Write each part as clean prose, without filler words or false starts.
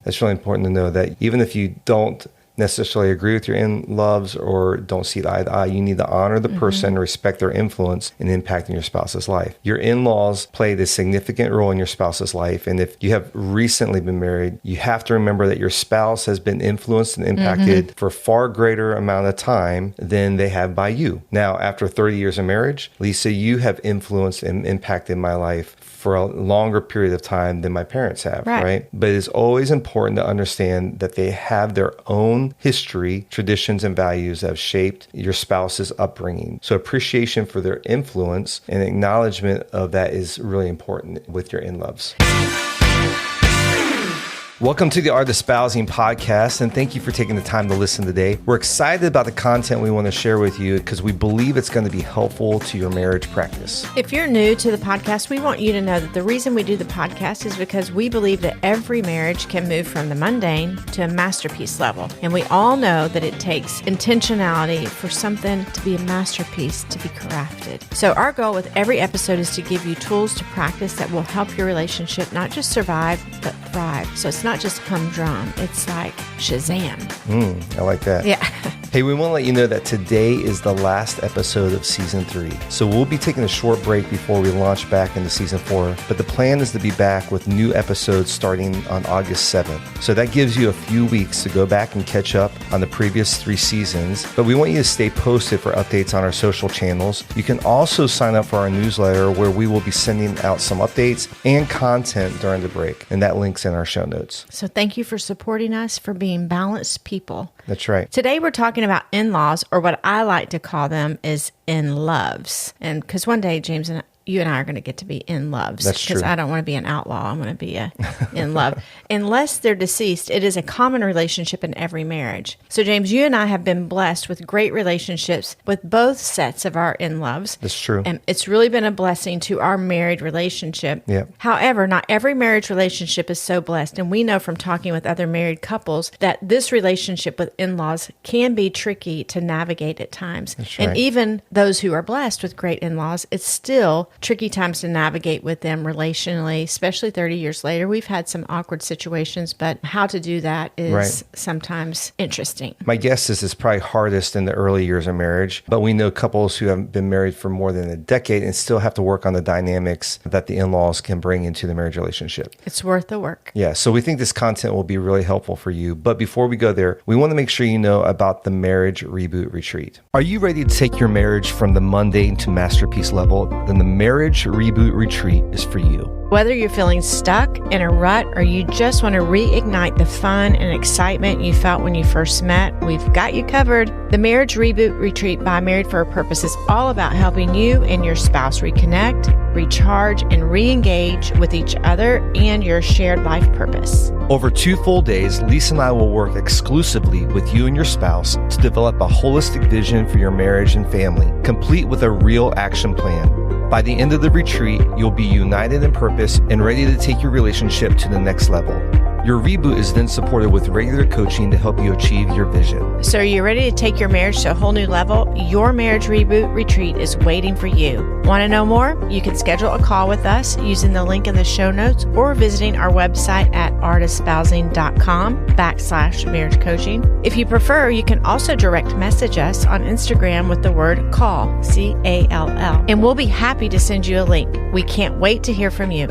That's really important to know that even if you don't necessarily agree with your in-laws or don't see eye to eye, you need to honor the person and respect their influence in impacting your spouse's life. Your in-laws played a significant role in your spouse's life. And if you have recently been married, you have to remember that your spouse has been influenced and impacted for a far greater amount of time than they have by you. Now, after 30 years of marriage, Lisa, you have influenced and impacted my life for a longer period of time than my parents have, right? But it's always important to understand that they have their own history, traditions, and values that have shaped your spouse's upbringing. So appreciation for their influence and acknowledgement of that is really important with your in-laws. Welcome to the Art of Espousing podcast, and thank you for taking the time to listen today. We're excited about the content we want to share with you because we believe it's going to be helpful to your marriage practice. If you're new to the podcast, we want you to know that the reason we do the podcast is because we believe that every marriage can move from the mundane to a masterpiece level. And we all know that it takes intentionality for something to be a masterpiece to be crafted. So our goal with every episode is to give you tools to practice that will help your relationship not just survive, but thrive. So it's not just humdrum. It's like Shazam. I like that. Yeah. Hey, we want to let you know that today is the last episode of season 3. So we'll be taking a short break before we launch back into season 4. But the plan is to be back with new episodes starting on August 7th. So that gives you a few weeks to go back and catch up on the previous 3 seasons. But we want you to stay posted for updates on our social channels. You can also sign up for our newsletter where we will be sending out some updates and content during the break. And that link's in our show notes. So thank you for supporting us, for being balanced people. That's right. Today we're talking about in-laws, or what I like to call them is in-loves. And because one day, James and you and I are going to get to be in loves. That's true. Because I don't want to be an outlaw. I want to be in love. Unless they're deceased, it is a common relationship in every marriage. So, James, you and I have been blessed with great relationships with both sets of our in-loves. That's true. And it's really been a blessing to our married relationship. Yeah. However, not every marriage relationship is so blessed. And we know from talking with other married couples that this relationship with in-laws can be tricky to navigate at times. That's right. And even those who are blessed with great in-laws, it's still tricky times to navigate with them relationally, especially 30 years later. We've had some awkward situations, but how to do that is sometimes interesting. My guess is it's probably hardest in the early years of marriage, but we know couples who have been married for more than a decade and still have to work on the dynamics that the in-laws can bring into the marriage relationship. It's worth the work. Yeah, so we think this content will be really helpful for you. But before we go there, we want to make sure you know about the Marriage Reboot Retreat. Are you ready to take your marriage from the mundane to masterpiece level? Then the Marriage Reboot Retreat is for you. Whether you're feeling stuck in a rut or you just want to reignite the fun and excitement you felt when you first met, we've got you covered. The Marriage Reboot Retreat by Married for a Purpose is all about helping you and your spouse reconnect, recharge, and re-engage with each other and your shared life purpose. Over 2 full days, Lisa and I will work exclusively with you and your spouse to develop a holistic vision for your marriage and family, complete with a real action plan. By the end of the retreat, you'll be united in purpose and ready to take your relationship to the next level. Your reboot is then supported with regular coaching to help you achieve your vision. So are you ready to take your marriage to a whole new level? Your Marriage Reboot Retreat is waiting for you. Want to know more? You can schedule a call with us using the link in the show notes or visiting our website at artespousing.com/marriage coaching. If you prefer, you can also direct message us on Instagram with the word CALL, C-A-L-L, and we'll be happy to send you a link. We can't wait to hear from you.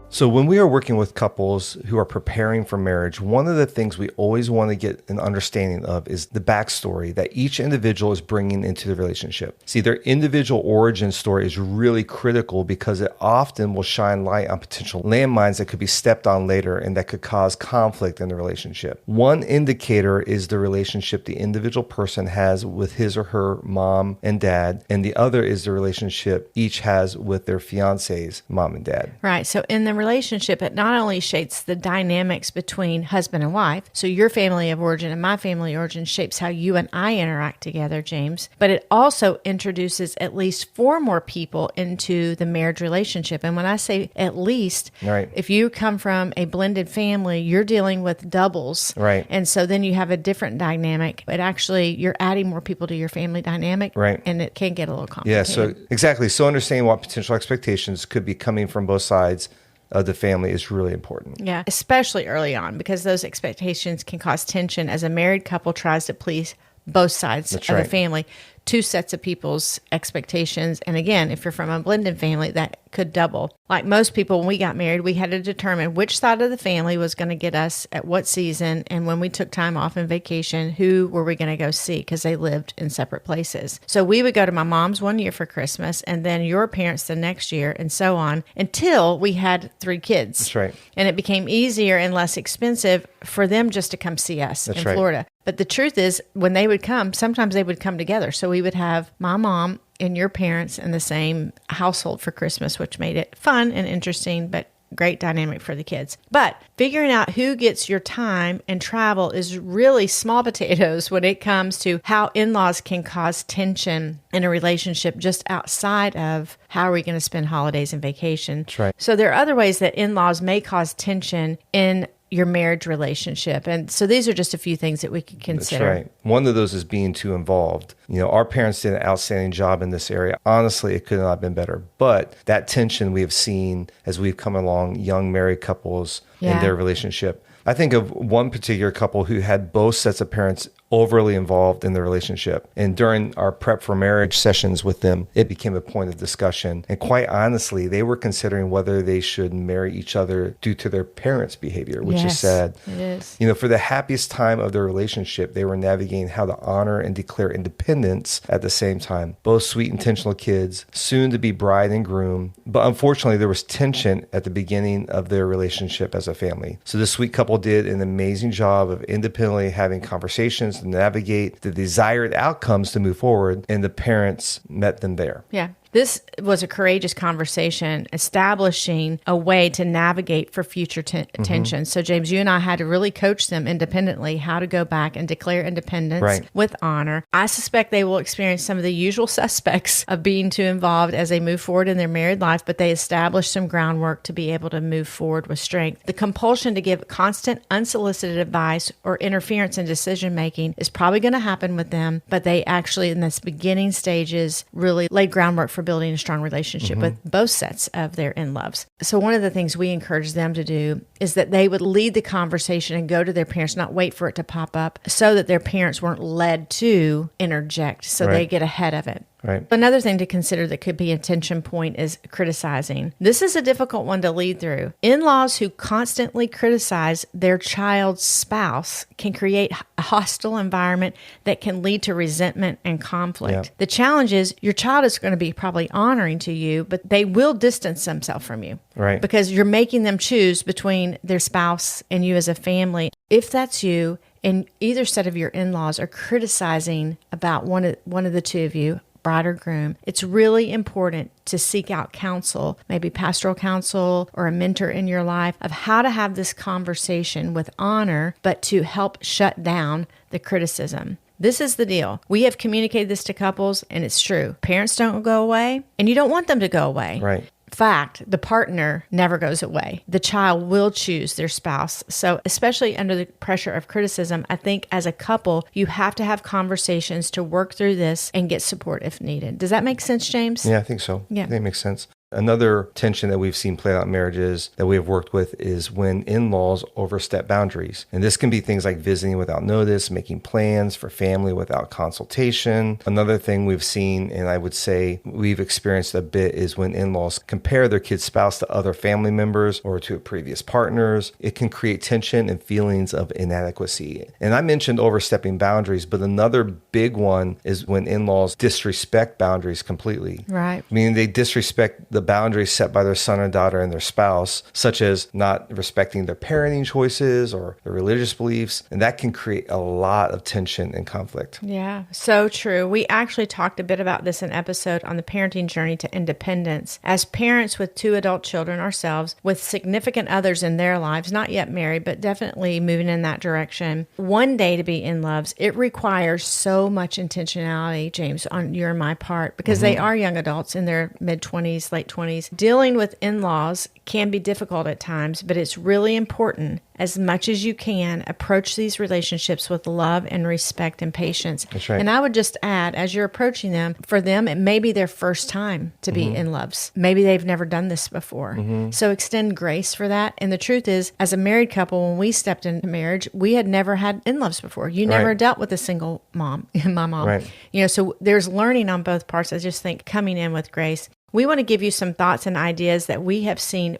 So when we are working with couples who are preparing for marriage, one of the things we always want to get an understanding of is the backstory that each individual is bringing into the relationship. See, their individual origin story is really critical because it often will shine light on potential landmines that could be stepped on later and that could cause conflict in the relationship. One indicator is the relationship the individual person has with his or her mom and dad, and the other is the relationship each has with their fiance's mom and dad. Right. So in the relationship, it not only shapes the dynamics between husband and wife, so your family of origin and my family of origin shapes how you and I interact together, James, but it also introduces at least 4 more people into the marriage relationship. And when I say at least, right, if you come from a blended family, you're dealing with doubles. Right. And so then you have a different dynamic. But actually, you're adding more people to your family dynamic. Right. And it can get a little complicated. Yeah, so exactly. So understanding what potential expectations could be coming from both sides of the family is really important. Yeah, especially early on, because those expectations can cause tension as a married couple tries to please both sides of the family, two sets of people's expectations. And again, if you're from a blended family, that could double. Like most people, when we got married, we had to determine which side of the family was going to get us at what season. And when we took time off and vacation, who were we going to go see? Because they lived in separate places. So we would go to my mom's one year for Christmas, and then your parents the next year, and so on, until we had 3 kids. That's right. And it became easier and less expensive for them just to come see us in Florida. But the truth is, when they would come, sometimes they would come together. So we would have my mom and your parents in the same household for Christmas, which made it fun and interesting, but great dynamic for the kids. But figuring out who gets your time and travel is really small potatoes when it comes to how in-laws can cause tension in a relationship just outside of how are we going to spend holidays and vacation. That's right. So there are other ways that in-laws may cause tension in your marriage relationship. And so these are just a few things that we can consider. That's right. One of those is being too involved. Our parents did an outstanding job in this area. Honestly, it could not have been better. But that tension we have seen as we've come along, young married couples in their relationship. I think of one particular couple who had both sets of parents overly involved in the relationship. And during our prep for marriage sessions with them, it became a point of discussion. And quite honestly, they were considering whether they should marry each other due to their parents' behavior, which is sad. It is. For the happiest time of their relationship, they were navigating how to honor and declare independence at the same time. Both sweet, intentional kids, soon to be bride and groom. But unfortunately, there was tension at the beginning of their relationship as a family. So this sweet couple did an amazing job of independently having conversations to navigate the desired outcomes to move forward, and the parents met them there. Yeah. This was a courageous conversation, establishing a way to navigate for future tension. So, James, you and I had to really coach them independently how to go back and declare independence with honor. I suspect they will experience some of the usual suspects of being too involved as they move forward in their married life, but they established some groundwork to be able to move forward with strength. The compulsion to give constant, unsolicited advice or interference in decision-making is probably going to happen with them, but they actually, in this beginning stages, really laid groundwork for building a strong relationship with both sets of their in-loves. So one of the things we encourage them to do is that they would lead the conversation and go to their parents, not wait for it to pop up, so that their parents weren't led to interject, so they get ahead of it. Right. Another thing to consider that could be a tension point is criticizing. This is a difficult one to lead through. In-laws who constantly criticize their child's spouse can create a hostile environment that can lead to resentment and conflict. Yeah. The challenge is your child is going to be probably honoring to you, but they will distance themselves from you. Right. Because you're making them choose between their spouse and you as a family. If that's you, and either set of your in-laws are criticizing about one of the two of you, bride or groom, it's really important to seek out counsel, maybe pastoral counsel or a mentor in your life, of how to have this conversation with honor, but to help shut down the criticism. This is the deal. We have communicated this to couples, and it's true. Parents don't go away, and you don't want them to go away. Right. Fact, the partner never goes away. The child will choose their spouse. So especially under the pressure of criticism, I think as a couple, you have to have conversations to work through this and get support if needed. Does that make sense, James? Yeah, I think so. Yeah. I think it makes sense. Another tension that we've seen play out in marriages that we have worked with is when in-laws overstep boundaries. And this can be things like visiting without notice, making plans for family without consultation. Another thing we've seen, and I would say we've experienced a bit, is when in-laws compare their kid's spouse to other family members or to previous partners. It can create tension and feelings of inadequacy. And I mentioned overstepping boundaries, but another big one is when in-laws disrespect boundaries completely. Right. Meaning they disrespect the boundaries set by their son or daughter and their spouse, such as not respecting their parenting choices or their religious beliefs. And that can create a lot of tension and conflict. Yeah, so true. We actually talked a bit about this in an episode on the parenting journey to independence. As parents with 2 adult children ourselves, with significant others in their lives, not yet married, but definitely moving in that direction, one day to be in loves, it requires so much intentionality, James, on your and my part, because they are young adults in their mid-20s, late late 20s. Dealing with in-laws can be difficult at times, but it's really important, as much as you can, approach these relationships with love and respect and patience. That's right. And I would just add, as you're approaching them, for them, it may be their first time to be in loves. Maybe they've never done this before. So extend grace for that. And the truth is, as a married couple, when we stepped into marriage, we had never had in-loves before. You never dealt with a single mom, my mom. Right. So there's learning on both parts. I just think coming in with grace. We want to give you some thoughts and ideas that we have seen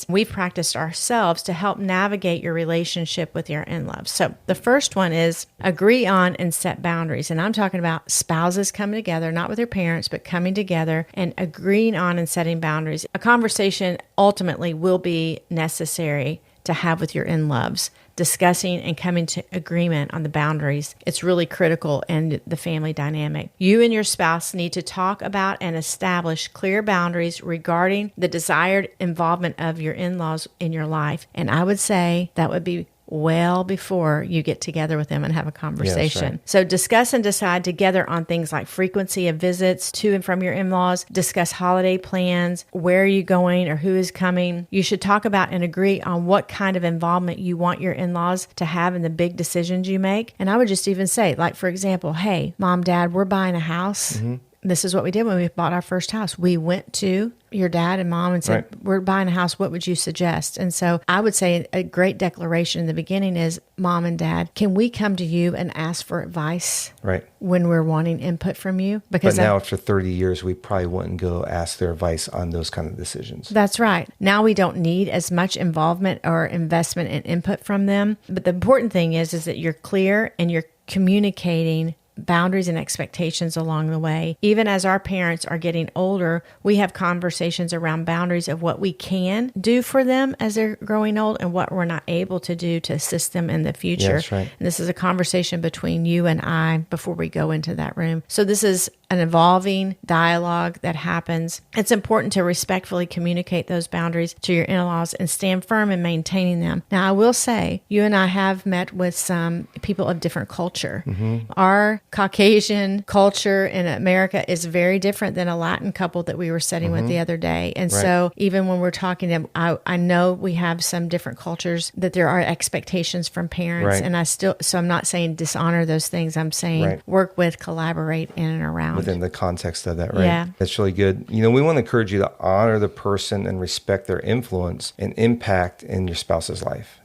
we've practiced ourselves to help navigate your relationship with your in-laws. So the first one is agree on and set boundaries. And I'm talking about spouses coming together, not with their parents, but coming together and agreeing on and setting boundaries. A conversation ultimately will be necessary to have with your in-laws, discussing and coming to agreement on the boundaries. It's really critical in the family dynamic. You and your spouse need to talk about and establish clear boundaries regarding the desired involvement of your in-laws in your life. And I would say that would be well before you get together with them and have a conversation. Yes, right. So discuss and decide together on things like frequency of visits to and from your in-laws. Discuss holiday plans. Where are you going or who is coming? You should talk about and agree on what kind of involvement you want your in-laws to have in the big decisions you make. And I would just even say, like, for example, hey, Mom, Dad, we're buying a house. This is what we did when we bought our first house. We went to your dad and mom and said, we're buying a house. What would you suggest? And so I would say a great declaration in the beginning is, Mom and Dad, can we come to you and ask for advice when we're wanting input from you? Because but now after 30 years, we probably wouldn't go ask their advice on those kind of decisions. That's right. Now we don't need as much involvement or investment and input from them. But the important thing is that you're clear and you're communicating boundaries and expectations along the way. Even as our parents are getting older, we have conversations around boundaries of what we can do for them as they're growing old and what we're not able to do to assist them in the future. That's right. And this is a conversation between you and I before we go into that room. So this is an evolving dialogue that happens. It's important to respectfully communicate those boundaries to your in-laws and stand firm in maintaining them. Now, I will say, you and I have met with some people of different culture. Our Caucasian culture in America is very different than a Latin couple that we were sitting with the other day. And so even when we're talking to them, I know we have some different cultures that there are expectations from parents. And so I'm not saying dishonor those things. I'm saying work with, collaborate in and around. Within the context of that, right? Yeah. That's really good. We want to encourage you to honor the person and respect their influence and impact in your spouse's life.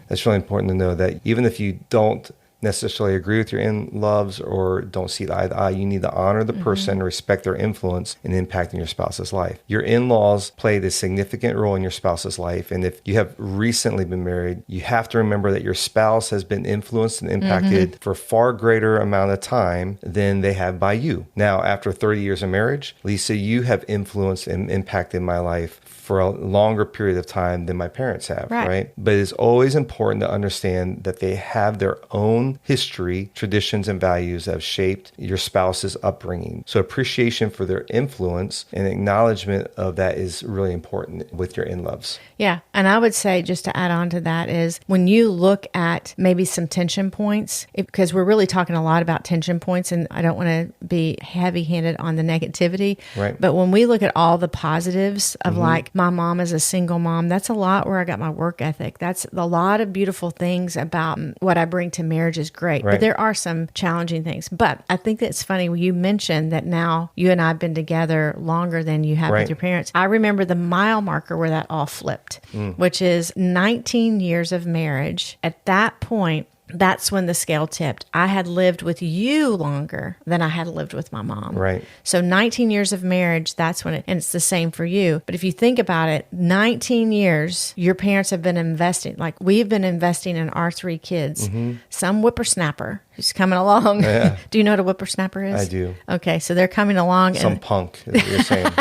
That's really important to know that even if you don't necessarily agree with your in-loves or don't see eye to eye, you need to honor the person and respect their influence and impact in your spouse's life. Your in-laws played a significant role in your spouse's life. And if you have recently been married, you have to remember that your spouse has been influenced and impacted for far greater amount of time than they have by you. Now, after 30 years of marriage, Lisa, you have influenced and impacted my life for a longer period of time than my parents have, right? But it's always important to understand that they have their own history, traditions, and values that have shaped your spouse's upbringing. So appreciation for their influence and acknowledgement of that is really important with your in-loves. Yeah. And I would say, just to add on to that, is when you look at maybe some tension points, because we're really talking a lot about tension points, and I don't want to be heavy-handed on the negativity, but when we look at all the positives of like, my mom is a single mom, that's a lot where I got my work ethic. That's a lot of beautiful things about what I bring to marriage is great. But there are some challenging things. But I think that's funny when you mentioned that now you and I have been together longer than you have with your parents. I remember the mile marker where that all flipped, which is 19 years of marriage. At that point, that's when the scale tipped. I had lived with you longer than I had lived with my mom. So 19 years of marriage, that's when and it's the same for you. But if you think about it, 19 years, your parents have been investing, like we've been investing in our three kids. Some whippersnapper who's coming along. Do you know what a whippersnapper is? I do. Okay, so they're coming along. Some punk, is what you're saying.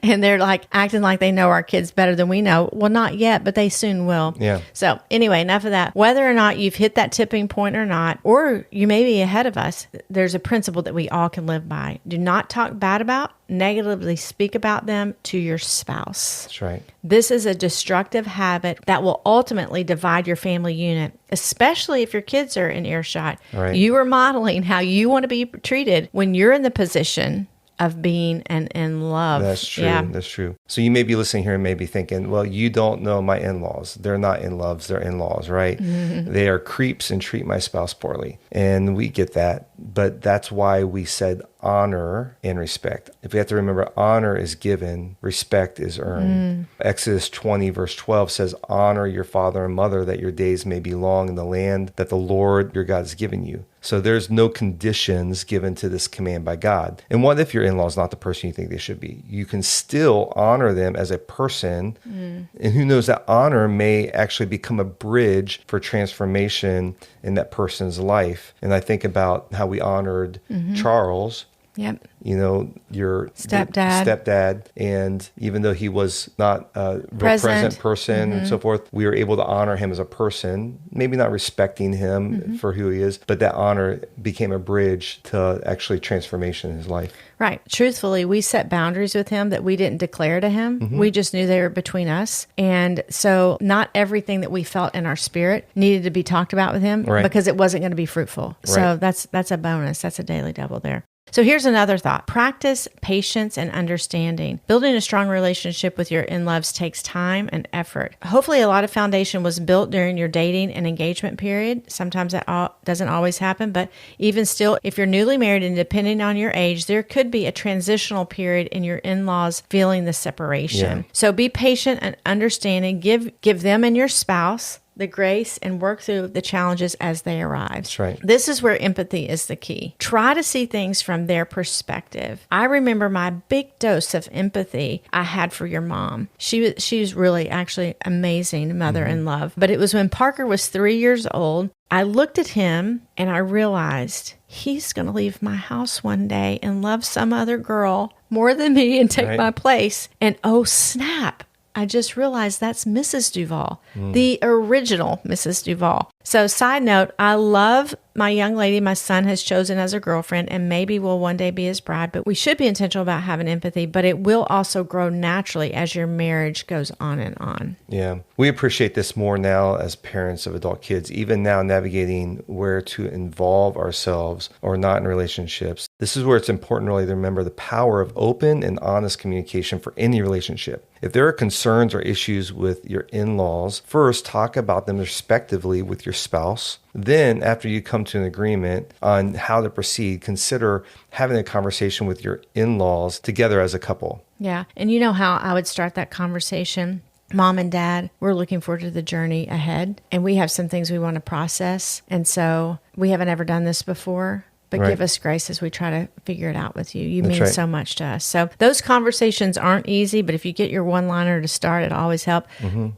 And they're like acting like they know our kids better than we know. Well, not yet, but they soon will. So anyway, enough of that. Whether or not you've hit that tipping point or not, or you may be ahead of us, there's a principle that we all can live by. Do not talk bad about, negatively speak about them to your spouse. That's right. This is a destructive habit that will ultimately divide your family unit, especially if your kids are in earshot. You are modeling how you want to be treated when you're in the position of being and in love. That's true. Yeah. That's true. So you may be listening here and may be thinking, well, you don't know my in-laws. They're not in-loves, they're in-laws, right? They are creeps and treat my spouse poorly. And we get that. But that's why we said honor and respect. If we have to remember, honor is given, respect is earned. Exodus 20 verse 12 says, honor your father and mother that your days may be long in the land that the Lord your God has given you. So there's no conditions given to this command by God. And what if your in-law is not the person you think they should be? You can still honor them as a person. And who knows, that honor may actually become a bridge for transformation in that person's life. And I think about how we honored Charles. Yep. You know, your Stepdad. And even though he was not a real Present. present person and so forth, we were able to honor him as a person, maybe not respecting him for who he is, but that honor became a bridge to actually transformation in his life. Right. Truthfully, we set boundaries with him that we didn't declare to him. We just knew they were between us. And so not everything that we felt in our spirit needed to be talked about with him because it wasn't going to be fruitful. So that's a bonus. That's a daily double there. So here's another thought. Practice patience and understanding. Building a strong relationship with your in-loves takes time and effort. Hopefully a lot of foundation was built during your dating and engagement period. Sometimes that doesn't always happen, but even still, if you're newly married and depending on your age, there could be a transitional period in your in-laws feeling the separation. So be patient and understanding. Give them and your spouse the grace and work through the challenges as they arrive. That's right. This is where empathy is the key. Try to see things from their perspective. I remember my big dose of empathy I had for your mom. She's really actually amazing mother in love. But it was when Parker was 3 years old, I looked at him and I realized he's going to leave my house one day and love some other girl more than me and take my place. And oh, snap. I just realized that's Mrs. Duval, the original Mrs. Duval. So side note, I love my young lady my son has chosen as a girlfriend and maybe will one day be his bride, but we should be intentional about having empathy, but it will also grow naturally as your marriage goes on and on. Yeah. We appreciate this more now as parents of adult kids, even now navigating where to involve ourselves or not in relationships. This is where it's important really to remember the power of open and honest communication for any relationship. If there are concerns or issues with your in-laws, first talk about them respectively with your spouse. Then, after you come to an agreement on how to proceed, consider having a conversation with your in-laws together as a couple. Yeah. And you know how I would start that conversation? Mom and Dad, we're looking forward to the journey ahead, and we have some things we want to process. And so we haven't ever done this before. But give us grace as we try to figure it out with you. You mean so much to us. So those conversations aren't easy, but if you get your one-liner to start, it always helps.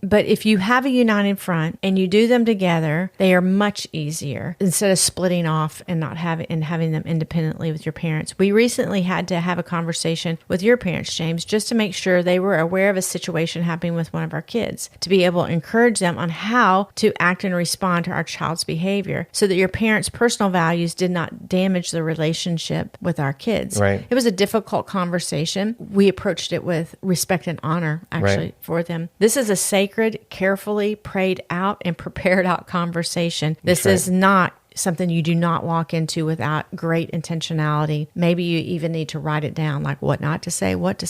But if you have a united front and you do them together, they are much easier instead of splitting off and not having them independently with your parents. We recently had to have a conversation with your parents, James, just to make sure they were aware of a situation happening with one of our kids, to be able to encourage them on how to act and respond to our child's behavior so that your parents' personal values did not damage the relationship with our kids. Right. It was a difficult conversation. We approached it with respect and honor, actually, for them. This is a sacred, carefully prayed out and prepared out conversation. This is not something you do not walk into without great intentionality. Maybe you even need to write it down, like what not to say, what's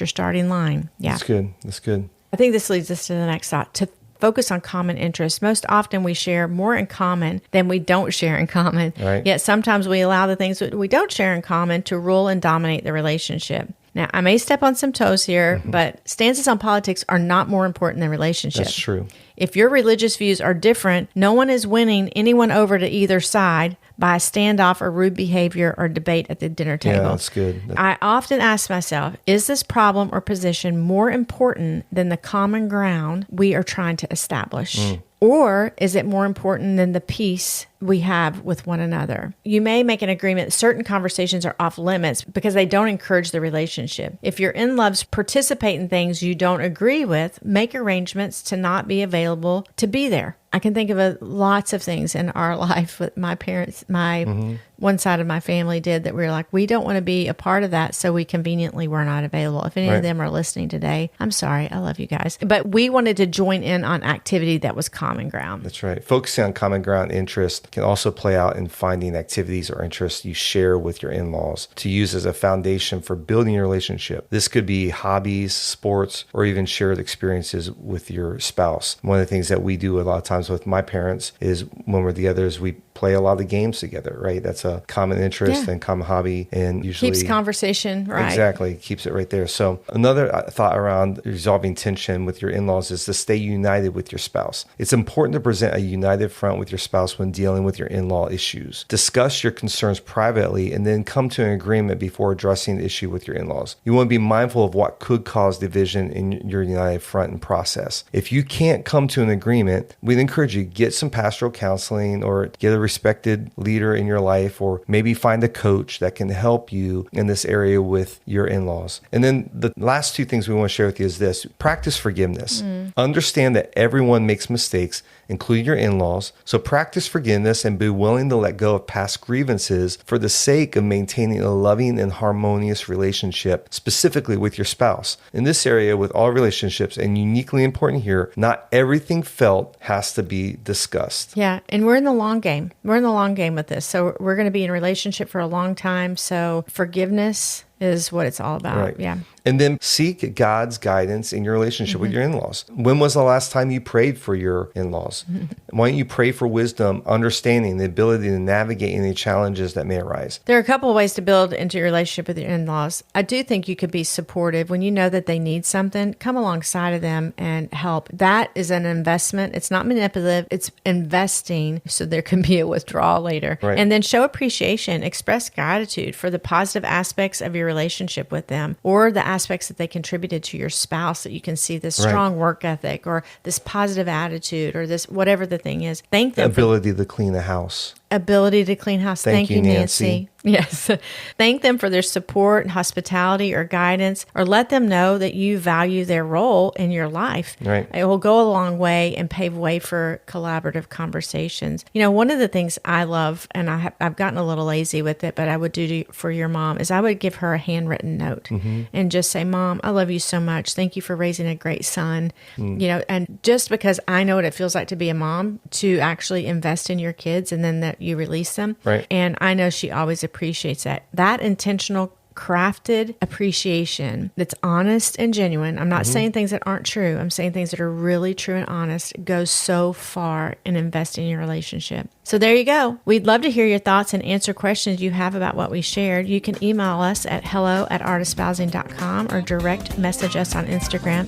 your starting line. Yeah. That's good. That's good. I think this leads us to the next thought, to focus on common interests. Most often we share more in common than we don't share in common. Right. Yet sometimes we allow the things that we don't share in common to rule and dominate the relationship. Now, I may step on some toes here, but stances on politics are not more important than relationships. That's true. If your religious views are different, no one is winning anyone over to either side by a standoff or rude behavior or debate at the dinner table. Yeah, that's good. I often ask myself, is this problem or position more important than the common ground we are trying to establish? Or is it more important than the peace we have with one another? You may make an agreement that certain conversations are off limits because they don't encourage the relationship. If your in-loves participate in things you don't agree with, make arrangements to not be available to be there. I can think of lots of things in our life with my parents, one side of my family did that we were like, we don't want to be a part of that, so we conveniently were not available. If any of them are listening today, I'm sorry, I love you guys. But we wanted to join in on activity that was common ground. That's right. Focusing on common ground interest can also play out in finding activities or interests you share with your in-laws to use as a foundation for building your relationship. This could be hobbies, sports, or even shared experiences with your spouse. One of the things that we do a lot of times with my parents is when we're together is we play a lot of games together, right? That's a common interest and common hobby, and usually keeps conversation, right? Exactly, keeps it right there. So another thought around resolving tension with your in-laws is to stay united with your spouse. It's important to present a united front with your spouse when dealing with your in-law issues. Discuss your concerns privately and then come to an agreement before addressing the issue with your in-laws. You want to be mindful of what could cause division in your united front and process. If you can't come to an agreement, we'd encourage you to get some pastoral counseling or get a respected leader in your life, or maybe find a coach that can help you in this area with your in-laws. And then the last two things we want to share with you is this: practice forgiveness. Understand that everyone makes mistakes, including your in-laws. So practice forgiveness and be willing to let go of past grievances for the sake of maintaining a loving and harmonious relationship, specifically with your spouse. In this area, with all relationships, and uniquely important here, not everything felt has to be discussed. Yeah, and we're in the long game. We're in the long game with this. So we're going to be in a relationship for a long time. So forgiveness is what it's all about. Right. Yeah. And then seek God's guidance in your relationship with your in-laws. When was the last time you prayed for your in-laws? Why don't you pray for wisdom, understanding, the ability to navigate any challenges that may arise? There are a couple of ways to build into your relationship with your in-laws. I do think you could be supportive when you know that they need something. Come alongside of them and help. That is an investment. It's not manipulative. It's investing so there can be a withdrawal later. Right. And then show appreciation. Express gratitude for the positive aspects of your relationship with them, or the aspects that they contributed to your spouse, that you can see this strong work ethic or this positive attitude or this whatever the thing is. Thank them. The ability to clean the house. Ability to clean house. Thank you, Nancy. Yes. Thank them for their support and hospitality or guidance, or let them know that you value their role in your life. Right. It will go a long way and pave way for collaborative conversations. You know, one of the things I love, and I've gotten a little lazy with it, but I would do for your mom, is I would give her a handwritten note and just say, Mom, I love you so much. Thank you for raising a great son. You know, and just because I know what it feels like to be a mom, to actually invest in your kids and then that you release them. Right. And I know she always appreciates that intentional, crafted appreciation that's honest and genuine. I'm not saying things that aren't true. I'm saying things that are really true and honest. It goes so far in investing in your relationship. So there you go. We'd love to hear your thoughts and answer questions you have about what we shared. You can email us at hello@artespousing.com or direct message us on Instagram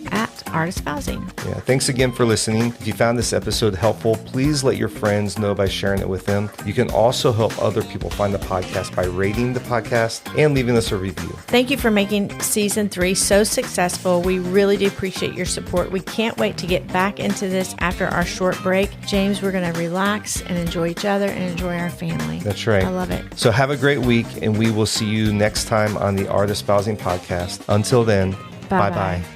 @artespousing. Yeah, thanks again for listening. If you found this episode helpful, please let your friends know by sharing it with them. You can also help other people find the podcast by rating the podcast and leaving us a review. Thank you for making season 3 so successful. We really do appreciate your support. We can't wait to get back into this after our short break. James, we're going to relax and enjoy each other and enjoy our family. That's right. I love it. So have a great week, and we will see you next time on the Art Espousing podcast. Until then, bye-bye.